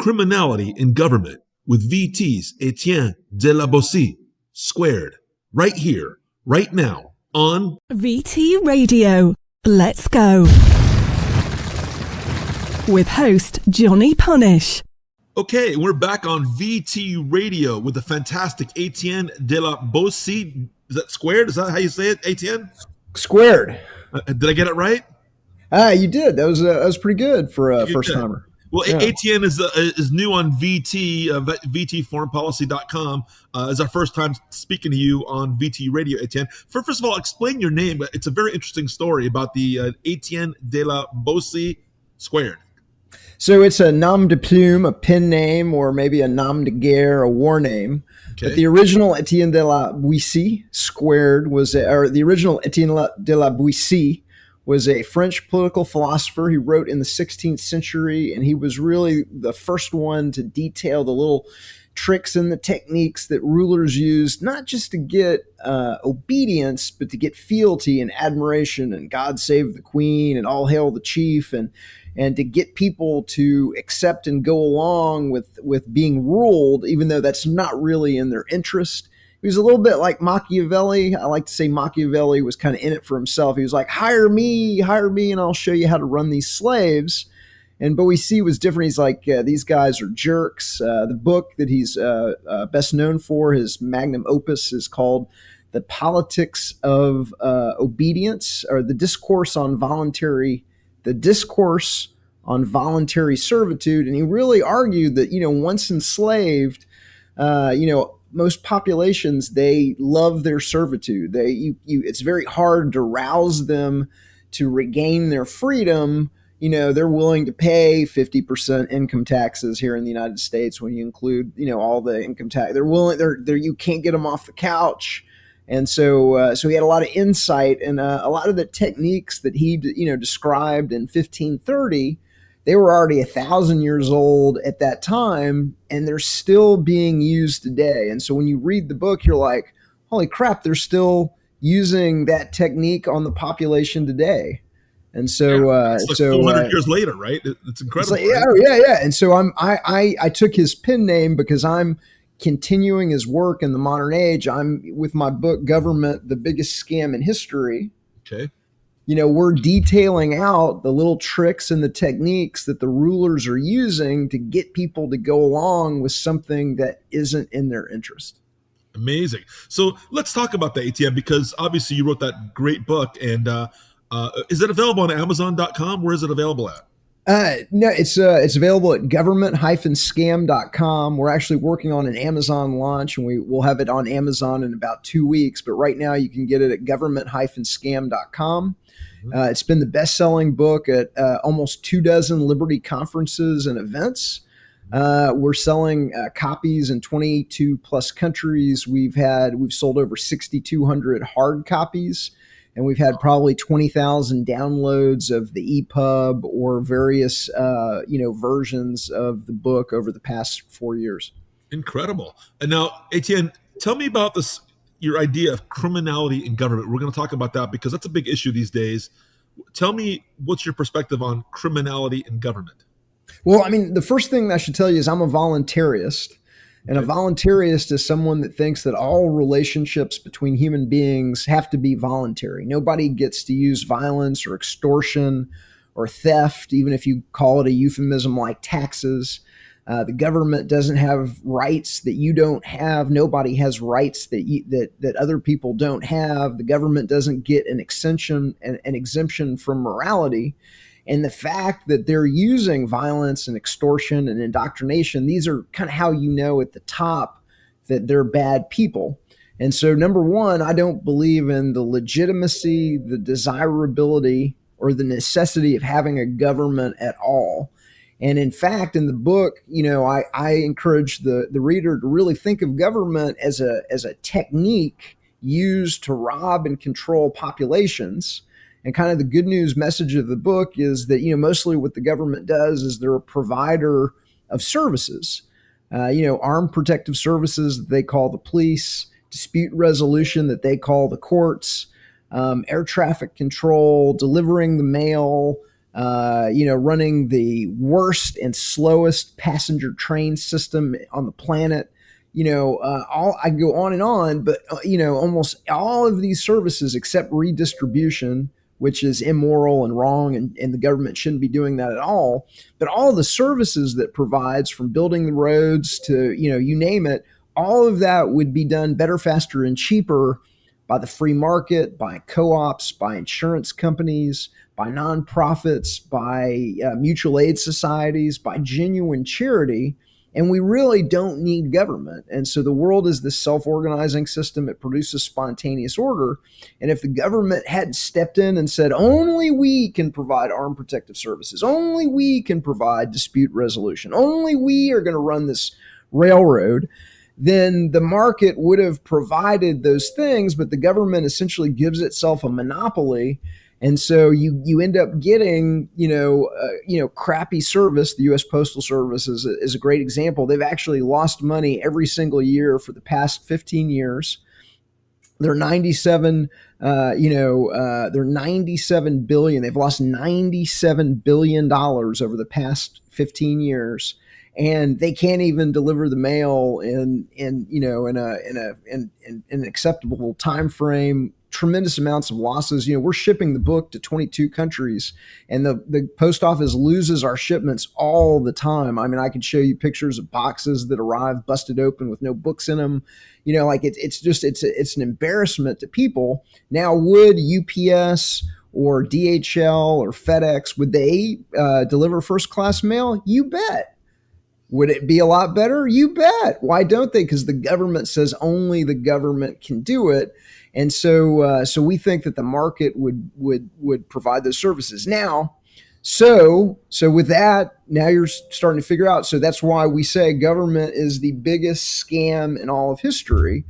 Criminality in Government with VT's Etienne de la Bossy, squared, right here, right now, on VT Radio. Let's go. With host Johnny Punish. Okay, we're back on VT Radio with the fantastic Etienne de la Bossy. Is that squared? Is that how you say it, Etienne? Squared. Did I get it right? You did. That was pretty good for a first timer. Well, yeah. Etienne is new on VT, VTForeignPolicy.com. Is our first time speaking to you on VT Radio, Etienne. First of all, explain your name. It's a very interesting story about the Etienne de la Bossy squared. So it's a nom de plume, a pen name, or maybe a nom de guerre, a war name. Okay. But the original Etienne de la Boissy squared the original Etienne de la Boissy was a French political philosopher. He wrote in the 16th century, and he was really the first one to detail the little tricks and the techniques that rulers used, not just to get obedience, but to get fealty and admiration and God save the queen and all hail the chief, and to get people to accept and go along with being ruled, even though that's not really in their interest. He was a little bit like Machiavelli. I like to say Machiavelli was kind of in it for himself. He was like, hire me, and I'll show you how to run these slaves. And Boissy was different. He's like, these guys are jerks. The book that he's best known for, his magnum opus, is called The Politics of Obedience, or The Discourse on Voluntary Servitude. And he really argued that, once enslaved, most populations, they love their servitude. It's very hard to rouse them to regain their freedom. They're willing to pay 50% income taxes here in the United States when you include, all the income tax. You can't get them off the couch. And so he had a lot of insight, and a lot of the techniques that he, described in 1530, they were already 1,000 years old at that time, and they're still being used today. And so when you read the book, you're like, holy crap, they're still using that technique on the population today. And so, it's like 400 years later, right? It's incredible. It's like, yeah. And so I took his pen name because I'm continuing his work in the modern age. I'm with my book, Government, the Biggest Scam in History. Okay. We're detailing out the little tricks and the techniques that the rulers are using to get people to go along with something that isn't in their interest. Amazing. So let's talk about that, Etienne, because obviously you wrote that great book. And is it available on Amazon.com? Where is it available at? No, it's available at government-scam.com. We're actually working on an Amazon launch, and we'll have it on Amazon in about 2 weeks. But right now you can get it at government-scam.com. It's been the best-selling book at almost 24 Liberty conferences and events. We're selling copies in 22 plus countries. We've sold over 6,200 hard copies, and we've had probably 20,000 downloads of the EPUB or various versions of the book over the past 4 years. Incredible. And now, Etienne, tell me about this. Your idea of criminality in government. We're going to talk about that because that's a big issue these days. Tell me, what's your perspective on criminality in government? Well, the first thing I should tell you is I'm a voluntarist. And a voluntarist is someone that thinks that all relationships between human beings have to be voluntary. Nobody gets to use violence or extortion or theft, even if you call it a euphemism like taxes. The government doesn't have rights that you don't have. Nobody has rights that other people don't have. The government doesn't get an exemption from morality. And the fact that they're using violence and extortion and indoctrination, these are kind of how you know at the top that they're bad people. And so, number one, I don't believe in the legitimacy, the desirability, or the necessity of having a government at all. And in fact, in the book, I encourage the reader to really think of government as a technique used to rob and control populations. And kind of the good news message of the book is that, mostly what the government does is they're a provider of services, armed protective services that they call the police, dispute resolution that they call the courts, air traffic control, delivering the mail, running the worst and slowest passenger train system on the planet. I go on, but almost all of these services except redistribution, which is immoral and wrong, and the government shouldn't be doing that at all. But all the services that provides, from building the roads to, you name it, all of that would be done better, faster, and cheaper by the free market, by co-ops, by insurance companies, by nonprofits, by mutual aid societies, by genuine charity. And we really don't need government. And so the world is this self-organizing system. It produces spontaneous order. And if the government hadn't stepped in and said, only we can provide armed protective services, only we can provide dispute resolution, only we are going to run this railroad, then the market would have provided those things, but the government essentially gives itself a monopoly. And so you end up getting, crappy service. The U.S. Postal Service is a great example. They've actually lost money every single year for the past 15 years. They're 97, they're 97 billion. They've lost $97 billion over the past 15 years. And they can't even deliver the mail in an acceptable time frame. Tremendous amounts of losses. We're shipping the book to 22 countries, and the post office loses our shipments all the time. I mean, I could show you pictures of boxes that arrive busted open with no books in them. It's an embarrassment to people. Now, would UPS or DHL or FedEx, would they deliver first class mail? You bet. Would it be a lot better? You bet. Why don't they? Because the government says only the government can do it. And so we think that the market would provide those services. Now, so with that, now you're starting to figure out. So that's why we say government is the biggest scam in all of history,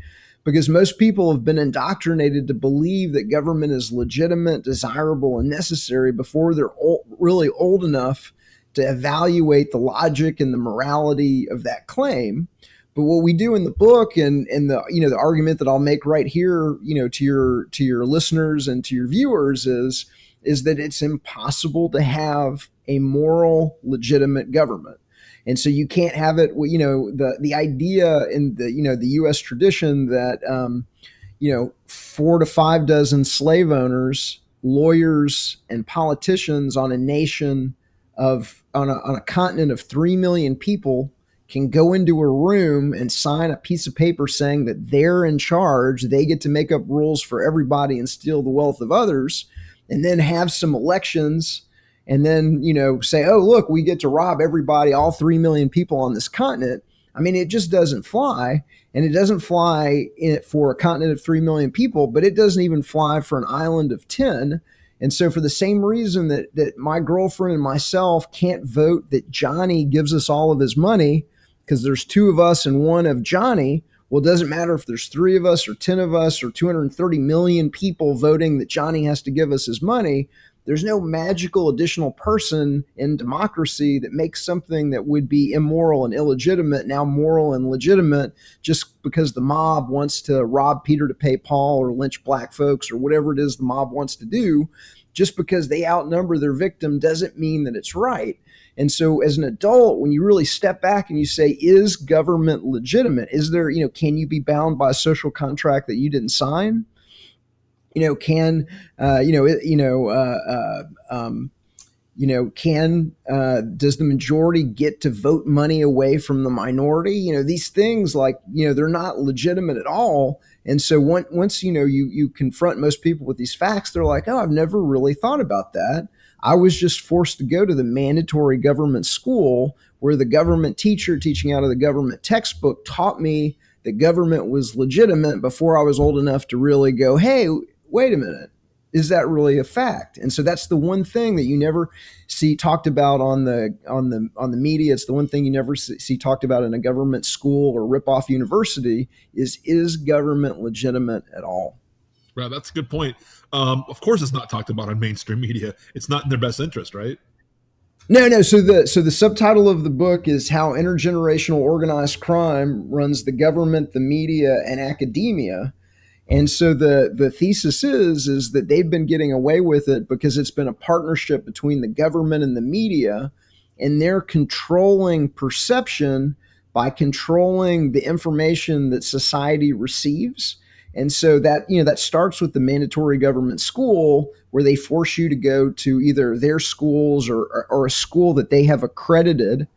because most people have been indoctrinated to believe that government is legitimate, desirable, and necessary before they're really old enough to evaluate the logic and the morality of that claim. But what we do in the book, and the argument that I'll make right here, to your listeners and to your viewers is that it's impossible to have a moral, legitimate government. And so you can't have it. The idea in the U.S. tradition that 4 to 5 dozen slave owners, lawyers, and politicians on a continent of 3 million people can go into a room and sign a piece of paper saying that they're in charge, they get to make up rules for everybody and steal the wealth of others, and then have some elections, and then, say, oh, look, we get to rob everybody, all 3 million people on this continent. I mean, it just doesn't fly. And it doesn't fly for a continent of 3 million people, but it doesn't even fly for an island of 10. And so for the same reason that my girlfriend and myself can't vote that Johnny gives us all of his money, because there's 2 of us and 1 of Johnny, well, it doesn't matter if there's 3 of us or 10 of us or 230 million people voting that Johnny has to give us his money. There's no magical additional person in democracy that makes something that would be immoral and illegitimate now moral and legitimate just because the mob wants to rob Peter to pay Paul or lynch black folks or whatever it is the mob wants to do. Just because they outnumber their victim doesn't mean that it's right. And so as an adult, when you really step back and you say, is government legitimate? Is there, can you be bound by a social contract that you didn't sign? Can does the majority get to vote money away from the minority? These things they're not legitimate at all. And so once, you confront most people with these facts, they're like, oh, I've never really thought about that. I was just forced to go to the mandatory government school where the government teacher teaching out of the government textbook taught me that government was legitimate before I was old enough to really go, hey, wait a minute, is that really a fact? And so that's the one thing that you never see talked about on the media. It's the one thing you never see talked about in a government school or rip-off university is government legitimate at all? Right, that's a good point. Of course, it's not talked about on mainstream media. It's not in their best interest, right? No. So the subtitle of the book is How Intergenerational Organized Crime Runs the Government, the Media, and Academia. And so the thesis is that they've been getting away with it because it's been a partnership between the government and the media, and they're controlling perception by controlling the information that society receives. And so that starts with the mandatory government school, where they force you to go to either their schools or a school that they have accredited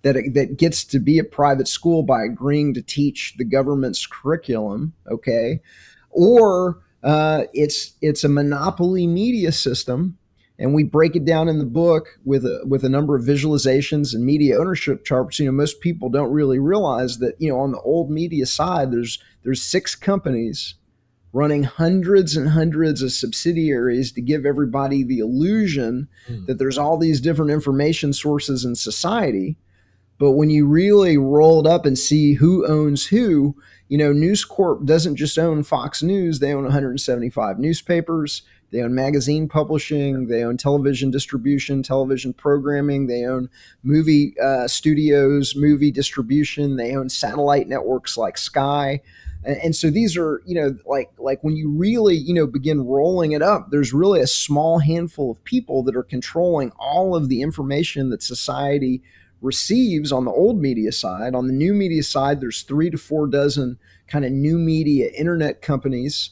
that gets to be a private school by agreeing to teach the government's curriculum. Okay. Or it's a monopoly media system, and we break it down in the book with a number of visualizations and media ownership charts. Most people don't really realize that on the old media side, there's 6 companies running hundreds and hundreds of subsidiaries to give everybody the illusion that there's all these different information sources in society. But when you really roll it up and see who owns who, News Corp doesn't just own Fox News. They own 175 newspapers. They own magazine publishing. They own television distribution, television programming. They own movie studios, movie distribution. They own satellite networks like Sky. And so these are, like when you really, begin rolling it up, there's really a small handful of people that are controlling all of the information that society receives on the old media side. On the new media side, there's 3 to 4 dozen kind of new media internet companies.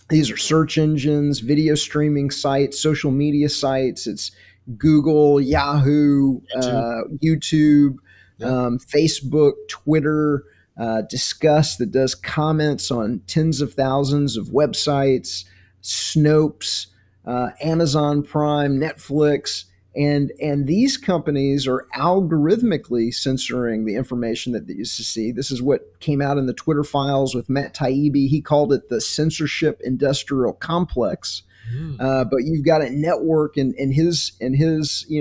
These are search engines, video streaming sites, social media sites. It's Google, Yahoo, YouTube, Facebook, Twitter, Discuss, that does comments on tens of thousands of websites, Snopes, Amazon Prime, Netflix. And these companies are algorithmically censoring the information that they used to see. This is what came out in the Twitter files with Matt Taibbi. He called it the censorship industrial complex. But you've got a network in his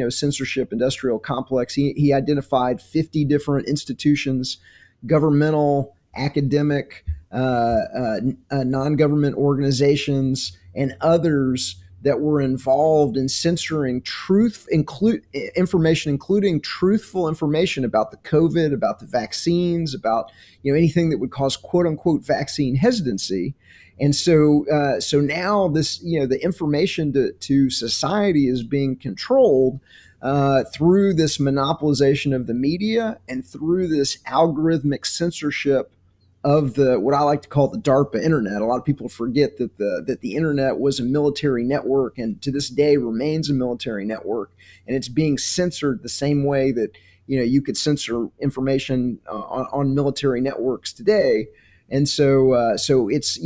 censorship industrial complex. He identified 50 different institutions, governmental, academic, non-government organizations, and others that were involved in censoring information, including truthful information about the COVID, about the vaccines, about anything that would cause quote unquote vaccine hesitancy. And so now this the information to society is being controlled through this monopolization of the media and through this algorithmic censorship of what I like to call the DARPA internet. A lot of people forget that the internet was a military network, and to this day remains a military network, and it's being censored the same way that you could censor information on military networks today. And so it's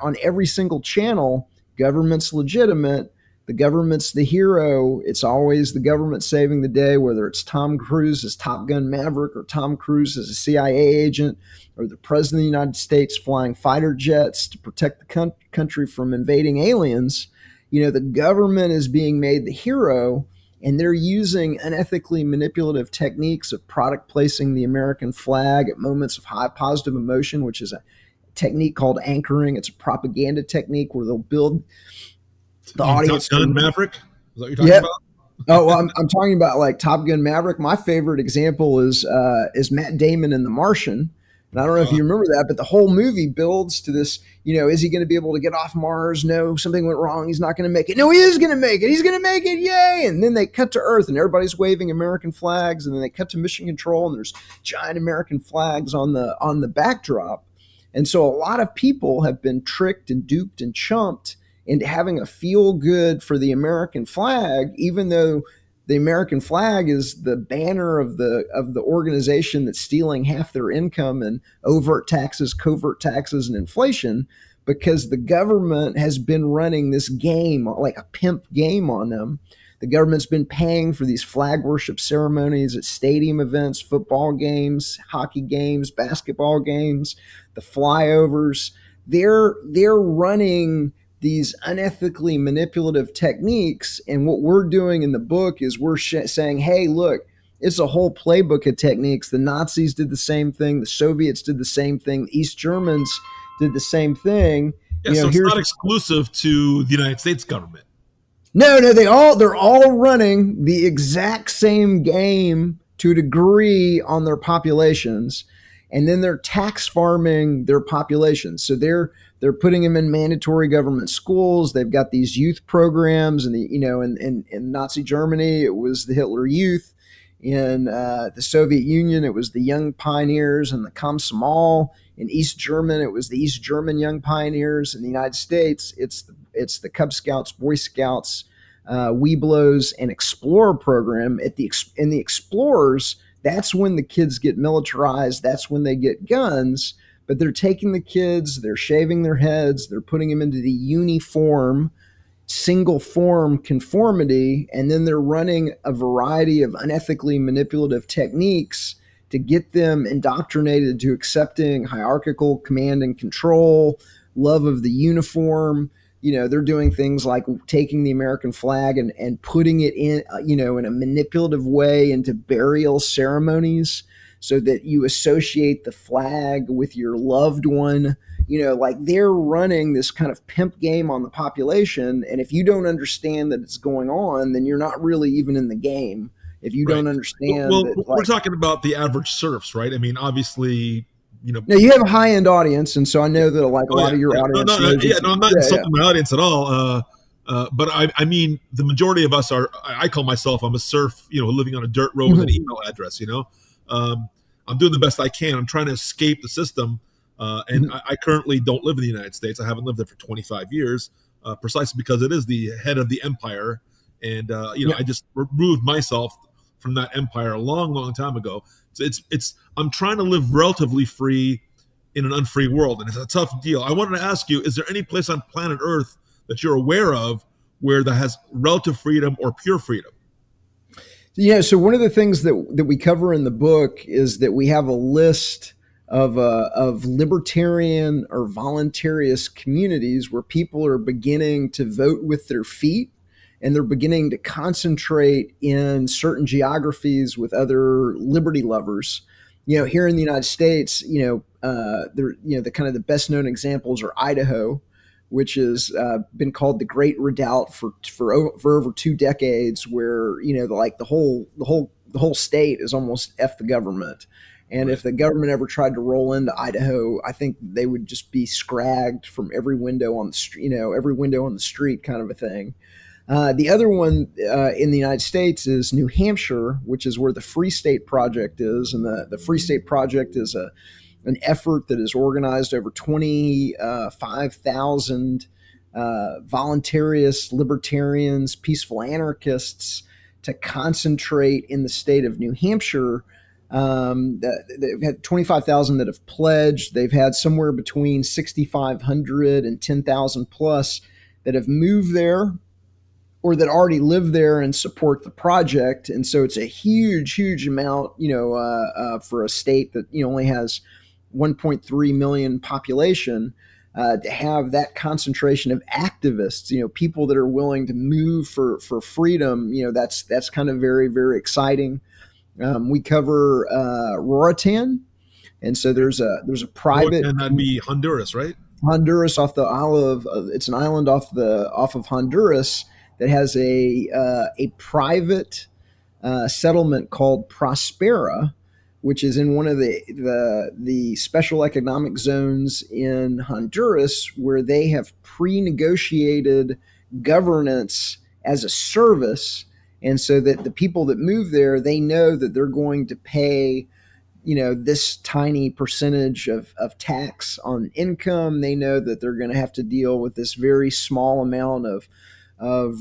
on every single channel, government's legitimate. The government's the hero. It's always the government saving the day, whether it's Tom Cruise as Top Gun Maverick or Tom Cruise as a CIA agent or the president of the United States flying fighter jets to protect the country from invading aliens. The government is being made the hero, and they're using unethically manipulative techniques of product placing the American flag at moments of high positive emotion, which is a technique called anchoring. It's a propaganda technique where they'll build the audience. Top Gun Maverick? Is that what you're talking about? Oh, well, I'm talking about like Top Gun Maverick. My favorite example is Matt Damon in The Martian. And I don't know if you remember that, but the whole movie builds to this, is he going to be able to get off Mars? No, something went wrong. He's not going to make it. No, he is going to make it. He's going to make it. Yay. And then they cut to Earth and everybody's waving American flags. And then they cut to Mission Control and there's giant American flags on the backdrop. And so a lot of people have been tricked and duped and chumped into having a feel good for the American flag, even though the American flag is the banner of the organization that's stealing half their income in overt taxes, covert taxes, and inflation, because the government has been running this game like a pimp game on them. The government's been paying for these flag worship ceremonies at stadium events, football games, hockey games, basketball games, the flyovers. They're running these unethically manipulative techniques. And what we're doing in the book is we're saying, hey, look, it's a whole playbook of techniques. The Nazis did the same thing. The Soviets did the same thing. The East Germans did the same thing. Yeah, so it's not exclusive to the United States government. No, they're all running the exact same game to a degree on their populations. and then they're tax farming their population. So they're putting them in mandatory government schools. They've got these youth programs, and in Nazi Germany it was the Hitler Youth. In the Soviet Union, it was the Young Pioneers and the Komsomol. In East German, it was the East German Young Pioneers. In the United States, it's the Cub Scouts, Boy Scouts, Webelos, and Explorer program. In the Explorers, that's when the kids get militarized. That's when they get guns. But they're taking the kids, they're shaving their heads, they're putting them into the uniform, single form conformity, and then they're running a variety of unethically manipulative techniques to get them indoctrinated to accepting hierarchical command and control, love of the uniform. They're doing things like taking the American flag and putting it in, in a manipulative way into burial ceremonies so that you associate the flag with your loved one. Like they're running this kind of pimp game on the population. And if you don't understand that it's going on, then you're not really even in the game. If you don't understand we're talking about the average serfs, right? I mean, obviously, Now you have a high end audience, and so I know that a lot of your audience. I'm not insulting my audience at all. But I mean, the majority of us are. I call myself, I'm a serf, living on a dirt road with an email address. I'm doing the best I can. I'm trying to escape the system, and I currently don't live in the United States. I haven't lived there for 25 years, precisely because it is the head of the empire, and I just removed myself from that empire a long, long time ago. So I'm trying to live relatively free in an unfree world, and it's a tough deal. I wanted to ask you, is there any place on planet Earth that you're aware of where that has relative freedom or pure freedom? Yeah, so one of the things that we cover in the book is that we have a list of libertarian or voluntarist communities where people are beginning to vote with their feet, and they're beginning to concentrate in certain geographies with other liberty lovers. Here in the United States, the kind of the best known examples are Idaho, which has been called the Great Redoubt for over 2 decades, where the whole state is almost F the government. And if the government ever tried to roll into Idaho, I think they would just be scragged from every window on the street, every window on the street, kind of a thing. The other one in the United States is New Hampshire, which is where the Free State Project is. And the Free State Project is an effort that is organized over 25,000 voluntarists, libertarians, peaceful anarchists to concentrate in the state of New Hampshire. They've had 25,000 that have pledged. They've had somewhere between 6,500 and 10,000 plus that have moved there or that already live there and support the project. And so it's a huge, huge amount, for a state that only has 1.3 million population, to have that concentration of activists, people that are willing to move for freedom. That's kind of very, very exciting. We cover Roritan, and so there's a private. And that'd be Honduras, right? Honduras, off the Isle of it's an island off of Honduras that has a private settlement called Prospera, which is in one of the special economic zones in Honduras, where they have pre-negotiated governance as a service. And so that the people that move there, they know that they're going to pay, this tiny percentage of tax on income. They know that they're going to have to deal with this very small amount of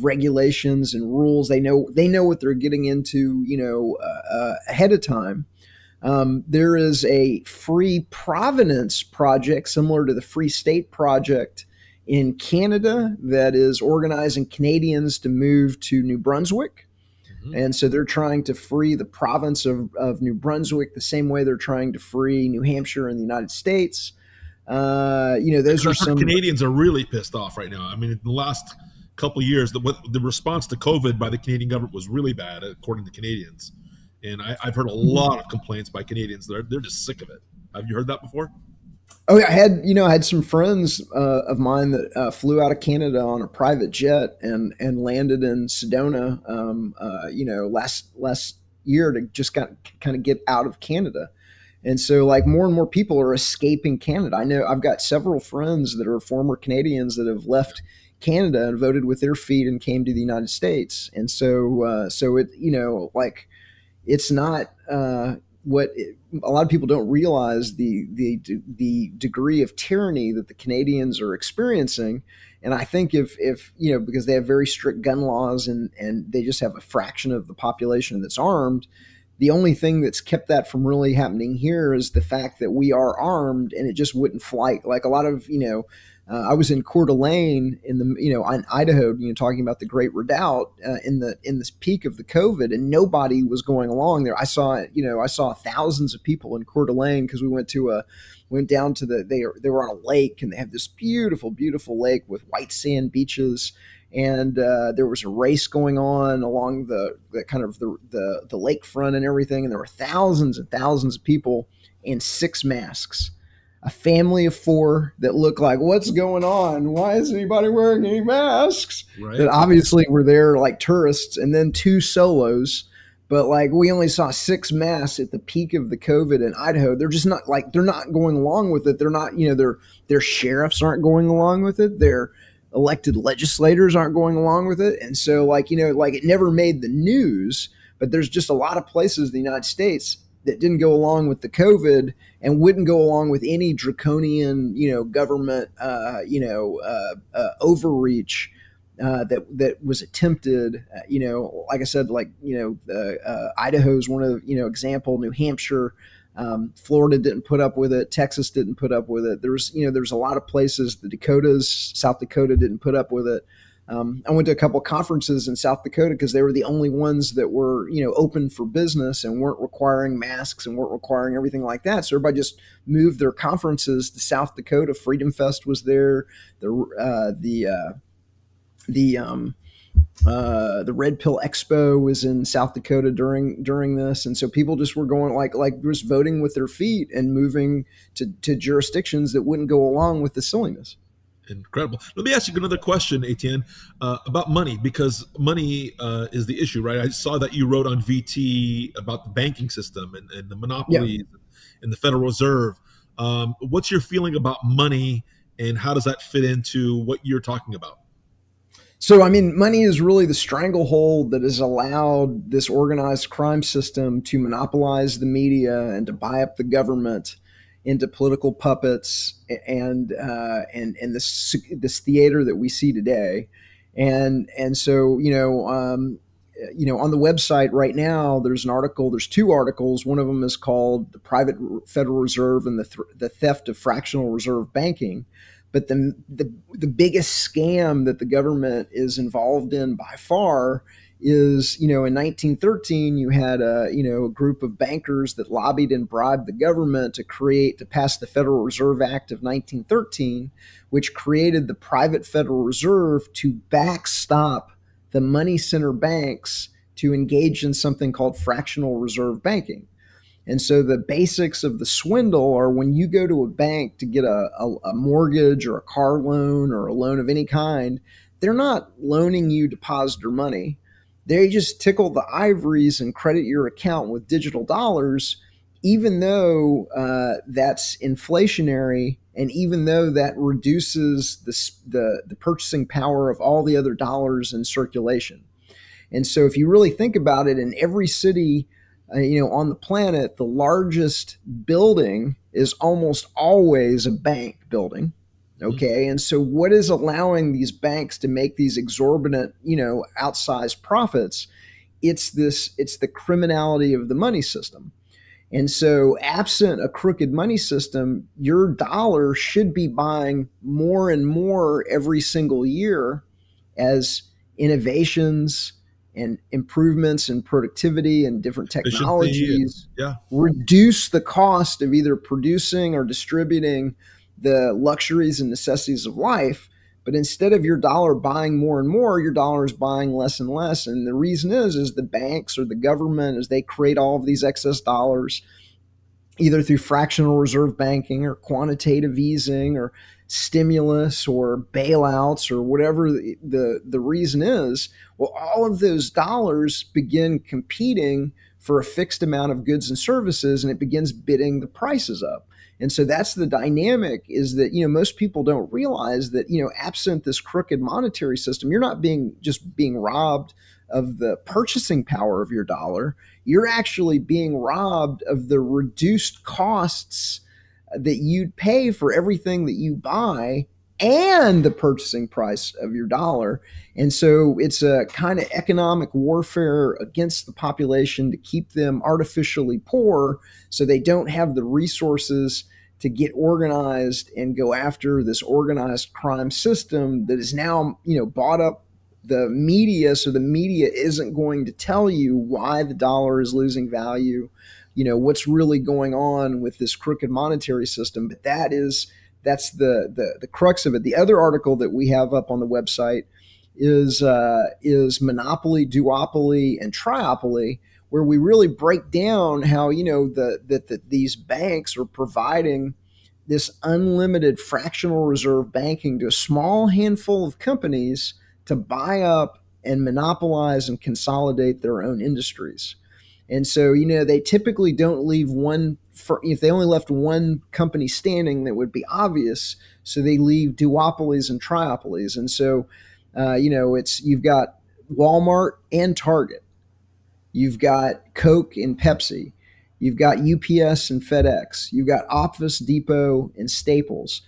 regulations and rules. They know what they're getting into, ahead of time. There is a free provenance project similar to the Free State Project in Canada that is organizing Canadians to move to New Brunswick. And so they're trying to free the province of New Brunswick the same way they're trying to free New Hampshire in the United States. Those are some Canadians are really pissed off right now. I mean, in the last couple of years, the response to COVID by the Canadian government was really bad, according to Canadians. And I've heard a lot of complaints by Canadians. They're just sick of it. Have you heard that before? Oh, yeah, I had some friends of mine that flew out of Canada on a private jet and landed in Sedona, last year to just kind of get out of Canada. And so, like, more and more people are escaping Canada. I know I've got several friends that are former Canadians that have left Canada and voted with their feet and came to the United States. And so it, like, it's not a lot of people don't realize the degree of tyranny that the Canadians are experiencing. And I think if because they have very strict gun laws and they just have a fraction of the population that's armed, the only thing that's kept that from really happening here is the fact that we are armed, and it just wouldn't fly. Like a lot of, I was in Coeur d'Alene in the, in Idaho, talking about the Great Redoubt in this peak of the COVID, and nobody was going along there. I saw thousands of people in Coeur d'Alene because we went down to they were on a lake, and they have this beautiful, beautiful lake with white sand beaches. And there was a race going on along the kind of the lakefront and everything, and there were thousands and thousands of people and 6 masks. A family of 4 that looked like, what's going on? Why isn't anybody wearing any masks? Right. That obviously were there like tourists, and then 2 solos. But like, we only saw 6 masks at the peak of the COVID in Idaho. They're just not like, they're not going along with it. They're not, their sheriffs aren't going along with it. Their elected legislators aren't going along with it. And so like, it never made the news, but there's just a lot of places in the United States that didn't go along with the COVID and wouldn't go along with any draconian, government, overreach that was attempted. Like I said, Idaho's one of example. New Hampshire, Florida didn't put up with it. Texas didn't put up with it. There's a lot of places. The Dakotas, South Dakota didn't put up with it. I went to a couple of conferences in South Dakota because they were the only ones that were, open for business and weren't requiring masks and weren't requiring everything like that. So everybody just moved their conferences to South Dakota. Freedom Fest was there. The Red Pill Expo was in South Dakota during this, and so people just were going like just voting with their feet and moving to jurisdictions that wouldn't go along with the silliness. Incredible. Let me ask you another question, Etienne, about money, because money is the issue, right? I saw that you wrote on VT about the banking system and the monopolies and the Federal Reserve. What's your feeling about money, and how does that fit into what you're talking about? So, I mean, money is really the stranglehold that has allowed this organized crime system to monopolize the media and to buy up the government into political puppets and this theater that we see today. And so, on the website right now, there's there's 2 articles. One of them is called The Private Federal Reserve and the Theft of Fractional Reserve Banking. But the biggest scam that the government is involved in by far is, in 1913, you had a group of bankers that lobbied and bribed the government to pass the Federal Reserve Act of 1913, which created the private Federal Reserve to backstop the money center banks to engage in something called fractional reserve banking. And so the basics of the swindle are when you go to a bank to get a mortgage or a car loan or a loan of any kind, they're not loaning you depositor money. They just tickle the ivories and credit your account with digital dollars, even though that's inflationary, and even though that reduces the purchasing power of all the other dollars in circulation. And so if you really think about it, in every city on the planet, the largest building is almost always a bank building. Okay. And so what is allowing these banks to make these exorbitant, outsized profits? It's the criminality of the money system. And so absent a crooked money system, your dollar should be buying more and more every single year as innovations and improvements in productivity and different technologies reduce the cost of either producing or distributing the luxuries and necessities of life. But instead of your dollar buying more and more, your dollar is buying less and less. And the reason is the banks or the government, as they create all of these excess dollars, either through fractional reserve banking or quantitative easing or stimulus or bailouts or whatever the reason is, well, all of those dollars begin competing for a fixed amount of goods and services, and it begins bidding the prices up. And so that's the dynamic, is that, most people don't realize that, absent this crooked monetary system, you're not being robbed of the purchasing power of your dollar. You're actually being robbed of the reduced costs that you'd pay for everything that you buy and the purchasing price of your dollar. And so it's a kind of economic warfare against the population to keep them artificially poor so they don't have the resources to get organized and go after this organized crime system that is now, bought up the media. So the media isn't going to tell you why the dollar is losing value, what's really going on with this crooked monetary system. But that's the crux of it. The other article that we have up on the website is monopoly, duopoly, and triopoly, where we really break down how that these banks are providing this unlimited fractional reserve banking to a small handful of companies to buy up and monopolize and consolidate their own industries. And so, they typically don't leave if they only left one company standing, that would be obvious. So they leave duopolies and triopolies. And so, you've got Walmart and Target. You've got Coke and Pepsi. You've got UPS and FedEx. You've got Office Depot and Staples.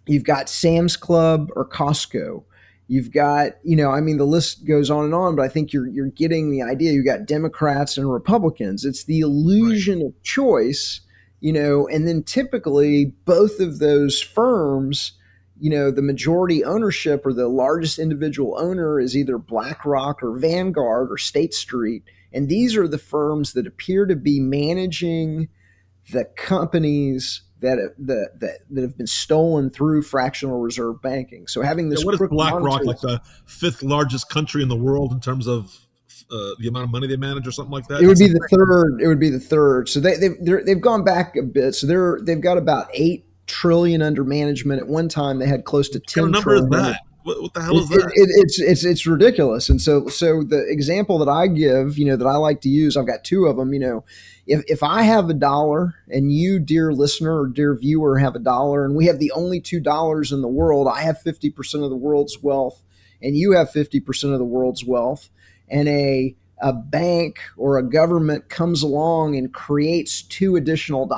You've got Sam's Club or Costco. You've got, the list goes on and on, but I think you're getting the idea. You've got Democrats and Republicans. It's the illusion of choice, and then typically both of those firms, the majority ownership or the largest individual owner is either BlackRock or Vanguard or State Street. And these are the firms that appear to be managing the companies that have been stolen through fractional reserve banking. So having this, what is BlackRock, like the fifth largest country in the world in terms of the amount of money they manage, or something like that? It would be the third. It would be the third. So they've gone back a bit. So they've got about $8 trillion under management. At one time, they had close to 10 number trillion. Is that? What the hell is that? It's ridiculous. And so the example that I give, that I like to use, I've got two of them. If I have $1 and you, dear listener or dear viewer, have $1, and we have the only $2 in the world, I have 50% of the world's wealth, and you have 50% of the world's wealth, and a bank or a government comes along and creates $2 additional,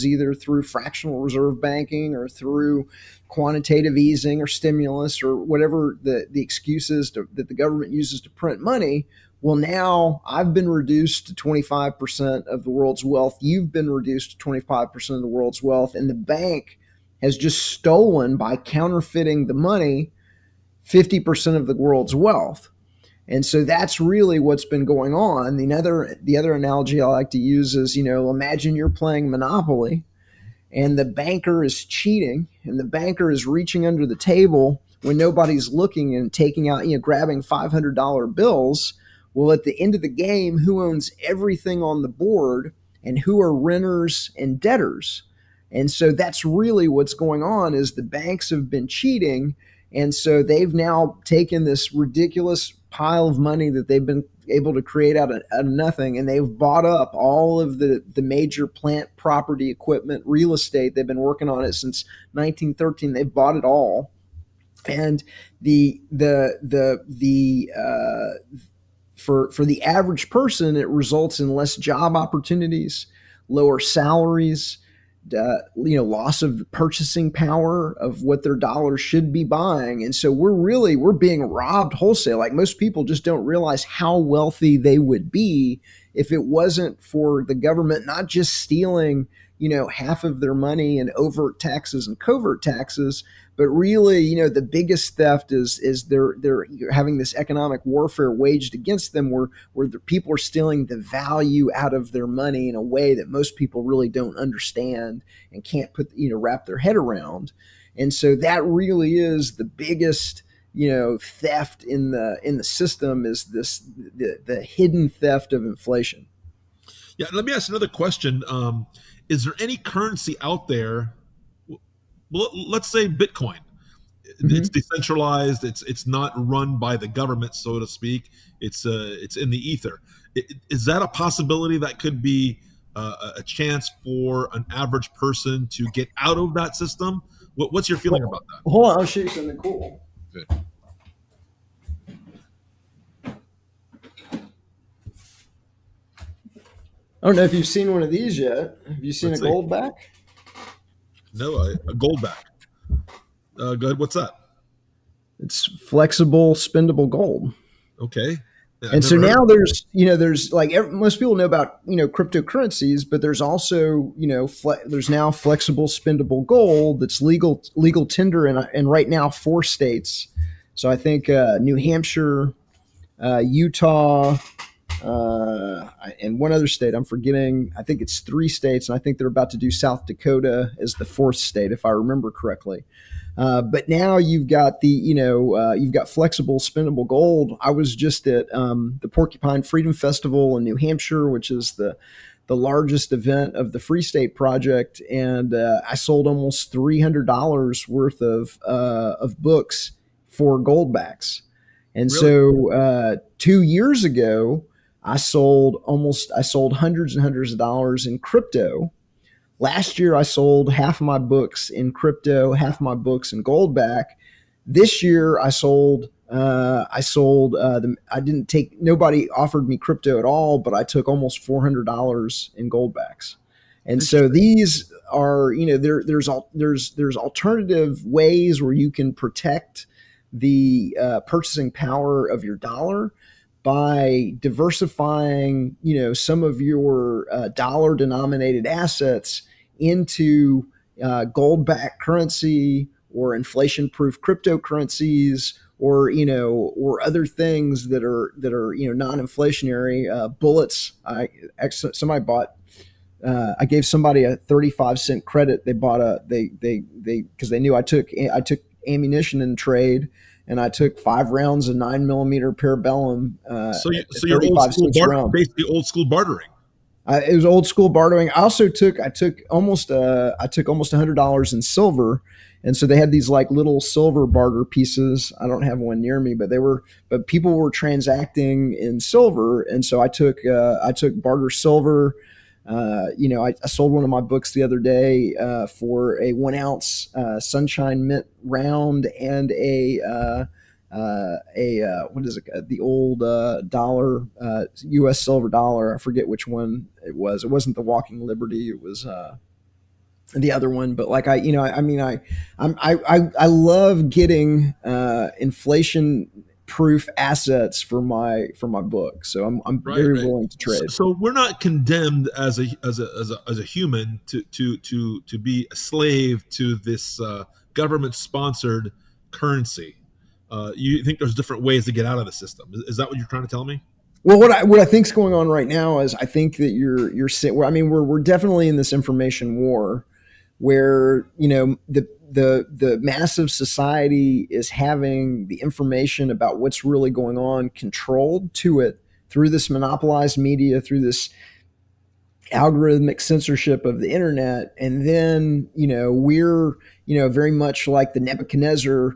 either through fractional reserve banking or through quantitative easing or stimulus or whatever the excuse is that the government uses to print money. Well, now I've been reduced to 25% of the world's wealth. You've been reduced to 25% of the world's wealth. And the bank has just stolen, by counterfeiting the money, 50% of the world's wealth. And so that's really what's been going on. The other analogy I like to use is, imagine you're playing Monopoly and the banker is cheating, and the banker is reaching under the table when nobody's looking and taking out, grabbing $500 bills. Well, at the end of the game, who owns everything on the board and who are renters and debtors? And so that's really what's going on, is the banks have been cheating. And so they've now taken this ridiculous pile of money that they've been able to create out of nothing, and they've bought up all of the major plant, property, equipment, real estate. They've been working on it since 1913. They've bought it all. And for the average person, it results in less job opportunities, lower salaries, loss of purchasing power of what their dollars should be buying. And so we're being robbed wholesale. Like, most people just don't realize how wealthy they would be if it wasn't for the government not just stealing, half of their money in overt taxes and covert taxes, but really, the biggest theft is they're having this economic warfare waged against them, where the people are stealing the value out of their money in a way that most people really don't understand and can't wrap their head around. And so that really is the biggest, theft in the system, is the hidden theft of inflation. Yeah, let me ask another question. Is there any currency out there? Well, let's say Bitcoin. Mm-hmm. It's decentralized. It's not run by the government, so to speak. It's in the ether. Is that a possibility that could be a chance for an average person to get out of that system? What's your feeling about that? Hold on, I'll show you something cool. Good. I don't know if you've seen one of these yet. Have you seen Let's a see. gold back? No, a gold back. Go ahead. What's that? It's flexible, spendable gold. Okay. Yeah, And so now there's like most people know about, cryptocurrencies, but there's also, there's now flexible, spendable gold that's legal tender in right now 4 states. So I think New Hampshire, Utah, and one other state I'm forgetting. I think it's 3 states, and I think they're about to do South Dakota as the 4th state, if I remember correctly. But now you've got you've got flexible spendable gold. I was just at the Porcupine Freedom Festival in New Hampshire, which is the largest event of the Free State Project, and I sold almost $300 worth of books for goldbacks. And Really? so 2 years ago, I sold hundreds and hundreds of dollars in crypto. Last year, I sold half of my books in crypto, half of my books in gold back. This year, I sold. I didn't take. Nobody offered me crypto at all, but I took almost $400 in gold backs. And so these are, there's alternative ways where you can protect the purchasing power of your dollar by diversifying, some of your dollar denominated assets into gold-backed currency or inflation-proof cryptocurrencies, or other things that are non-inflationary. Bullets. Somebody bought. I gave somebody a 35-cent credit. They bought they because they knew I took ammunition in trade, and I took 5 rounds of 9mm Parabellum. So you're old school basically old school bartering. It was old school bartering. I took almost $100 in silver, and so they had these like little silver barter pieces. I don't have one near me, but people were transacting in silver, and so I took barter silver. I sold one of my books the other day for a 1 ounce Sunshine Mint round and what is it? The old dollar, U.S. silver dollar. I forget which one it was. It wasn't the Walking Liberty. It was the other one. But like I love getting inflation proof assets for my book. So I'm very willing to trade. So we're not condemned as a human to be a slave to this government sponsored currency. You think there's different ways to get out of the system? Is that what you're trying to tell me? Well, what I think is going on right now is I think that we're definitely in this information war where the massive society is having the information about what's really going on controlled to it through this monopolized media, through this algorithmic censorship of the internet. And then, we're, very much like the Nebuchadnezzar,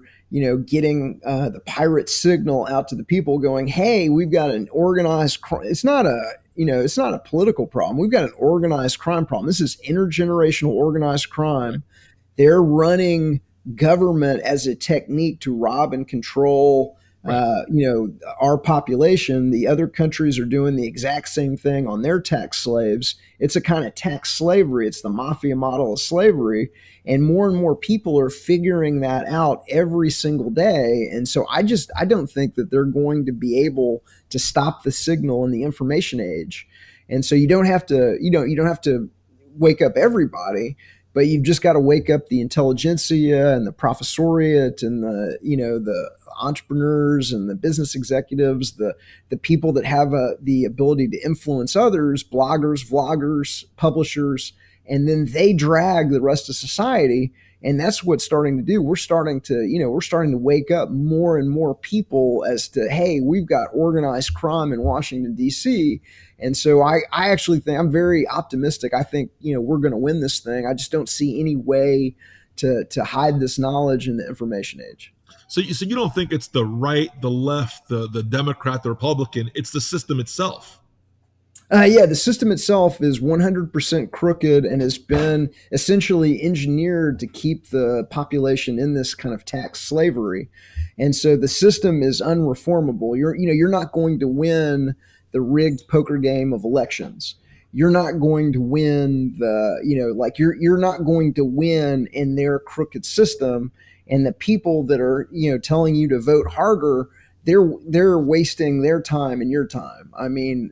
getting the pirate signal out to the people going, hey, we've got an organized crime. It's not a political problem. We've got an organized crime problem. This is intergenerational organized crime. They're running government as a technique to rob and control, our population. The other countries are doing the exact same thing on their tax slaves. It's a kind of tax slavery. It's the mafia model of slavery. And more people are figuring that out every single day. And so I don't think that they're going to be able to stop the signal in the information age. And so you don't have to wake up everybody, but you've just got to wake up the intelligentsia and the professoriate and the entrepreneurs and the business executives, the people that have the ability to influence others, bloggers, vloggers, publishers, and then they drag the rest of society. And that's what's starting to do. We're starting to wake up more and more people as to, hey, we've got organized crime in Washington, D.C. And so I actually think I'm very optimistic. I think, we're going to win this thing. I just don't see any way to hide this knowledge in the information age. So you don't think it's the right, the left, the Democrat, the Republican, it's the system itself. Yeah, the system itself is 100% crooked and has been essentially engineered to keep the population in this kind of tax slavery. And so the system is unreformable. You're not going to win the rigged poker game of elections. You're not going to win you're not going to win in their crooked system. And the people that are, telling you to vote harder, they're wasting their time and your time. I mean,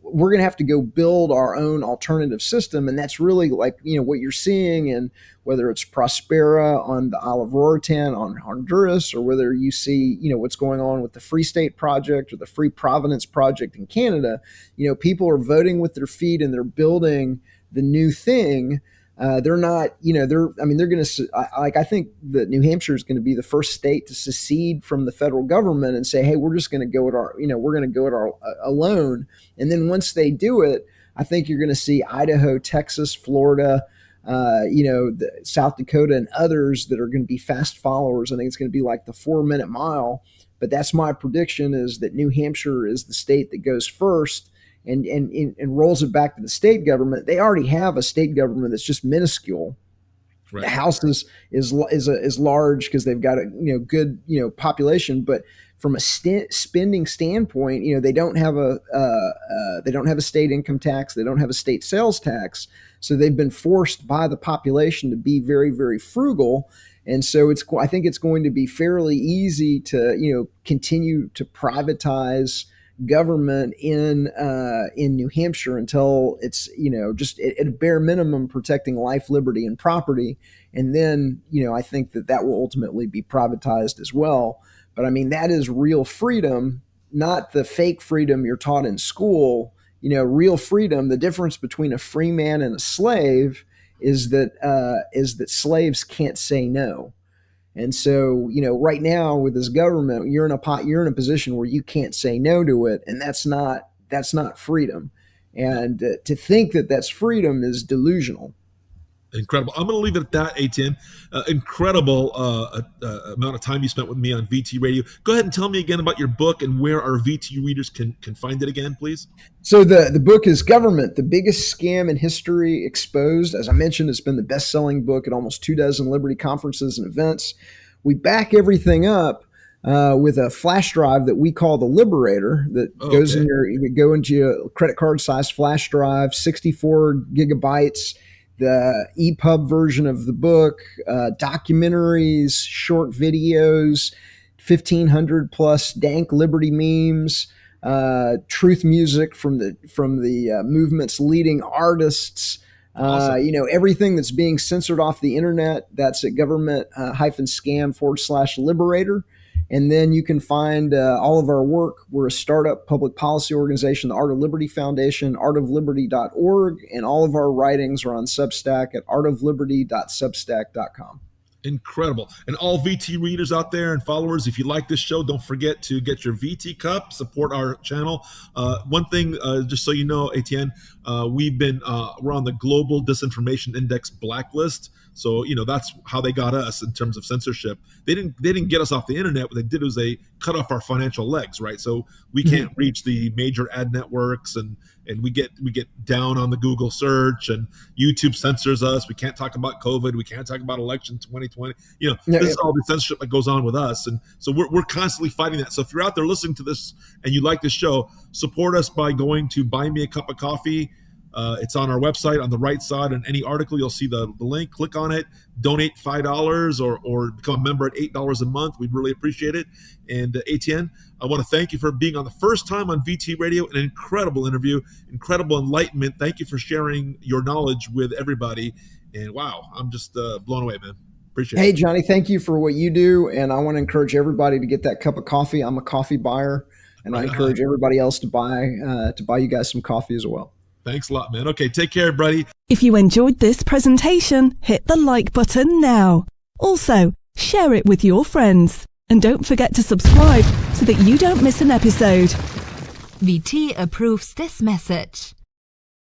we're going to have to go build our own alternative system, and that's really like what you're seeing, and whether it's Prospera on the Isle of Roritan on Honduras, or whether you see what's going on with the Free State Project or the Free Providence Project in Canada. People are voting with their feet and they're building the new thing. They're not, they're going to, I think that New Hampshire is going to be the first state to secede from the federal government and say, hey, we're just going to go it alone. And then once they do it, I think you're going to see Idaho, Texas, Florida, South Dakota and others that are going to be fast followers. I think it's going to be like the 4-minute mile, but that's my prediction, is that New Hampshire is the state that goes first. And rolls it back to the state government. They already have a state government that's just minuscule. Right. The House is large because they've got a good population, but from a spending standpoint, they don't have a state income tax, they don't have a state sales tax, so they've been forced by the population to be very, very frugal. And so I think it's going to be fairly easy to continue to privatize government in New Hampshire until it's just at a bare minimum protecting life, liberty, and property. And then I think that will ultimately be privatized as well. But I mean, that is real freedom, not the fake freedom you're taught in school. Real freedom. The difference between a free man and a slave is that slaves can't say no. And so, right now with this government, you're in a position where you can't say no to it, and that's not freedom. And to think that that's freedom is delusional. Incredible. I'm going to leave it at that, Etienne. Incredible amount of time you spent with me on VT Radio. Go ahead and tell me again about your book and where our VT readers can find it again, please. So the book is Government, the Biggest Scam in History Exposed. As I mentioned, it's been the best-selling book at almost 24 Liberty conferences and events. We back everything up with a flash drive that we call the Liberator that goes in you go into your credit card size flash drive, 64 gigabytes. The EPUB version of the book, documentaries, short videos, 1,500 plus dank liberty memes, truth music from the movement's leading artists. Awesome. Everything that's being censored off the internet, that's at government-scam/liberator. And then you can find all of our work. We're a startup public policy organization, the Art of Liberty Foundation, ArtOfLiberty.org, and all of our writings are on Substack at ArtOfLiberty.substack.com. Incredible. And all VT readers out there and followers, if you like this show, don't forget to get your VT cup, support our channel. One thing, just so you know, Etienne, we're on the Global Disinformation Index blacklist. So, that's how they got us in terms of censorship. They didn't get us off the internet. What they did was they cut off our financial legs, right? So we can't reach the major ad networks, and we get down on the Google search, and YouTube censors us. We can't talk about COVID. We can't talk about election 2020. This is all the censorship that goes on with us. And so we're constantly fighting that. So if you're out there listening to this and you like this show, support us by going to Buy Me a Cup of Coffee. It's on our website on the right side. In any article, you'll see the link. Click on it. Donate $5 or become a member at $8 a month. We'd really appreciate it. And Etienne, I want to thank you for being on the first time on VT Radio. An incredible interview, incredible enlightenment. Thank you for sharing your knowledge with everybody. And wow, I'm just blown away, man. Appreciate it. Hey, Johnny, thank you for what you do. And I want to encourage everybody to get that cup of coffee. I'm a coffee buyer, and I encourage everybody else to buy you guys some coffee as well. Thanks a lot, man. Okay, take care, buddy. If you enjoyed this presentation, hit the like button now. Also, share it with your friends. And don't forget to subscribe so that you don't miss an episode. VT approves this message.